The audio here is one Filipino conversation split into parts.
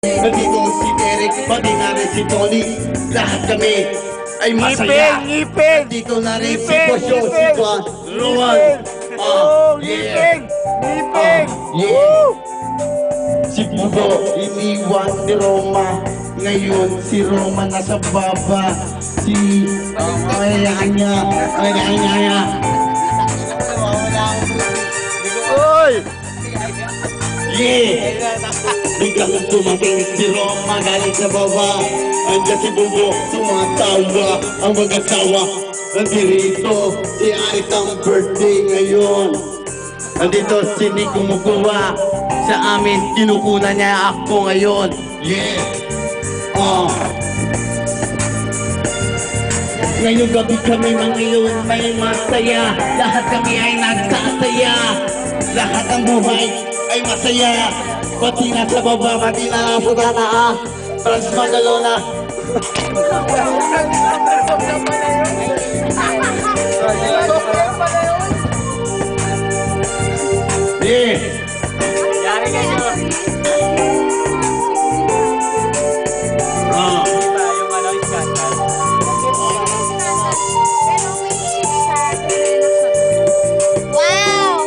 Nandito si Derek, pati na rin si Tony. Lahat kami ay masaya. Ngipin! Nandito na rin si Pasyo, si Juan, Rowan. Ngipin! Si Budo, iniwan ni Roma. Ngayon si Roma nasa baba. Si Ayanya. Oy! Biglang dumating si Roma galing sa baba. Andiyan si Budo, tumatawa ang mag-asawa. Nandito si Arik ang birthday ngayon. Nandito si Nick kumukuha sa amin, kinukuna niya ako ngayon. Ngayong gabi kami ngayon may masaya. Lahat kami ay nagsasaya. Lahat ng buhay ay masaya. Pati na sa baba, pati na sa taas. Trans Magalona. Yari kayo! Yung ano, iskandal. Wow!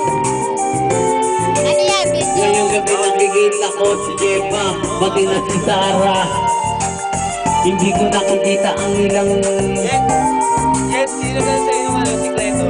Ano yan, video? Ngayong gabi nakikita ko si Jepa, pati na si Sarah. Hindi ko nakikita ang ilang... Jet, sino na sa inyo sikleto?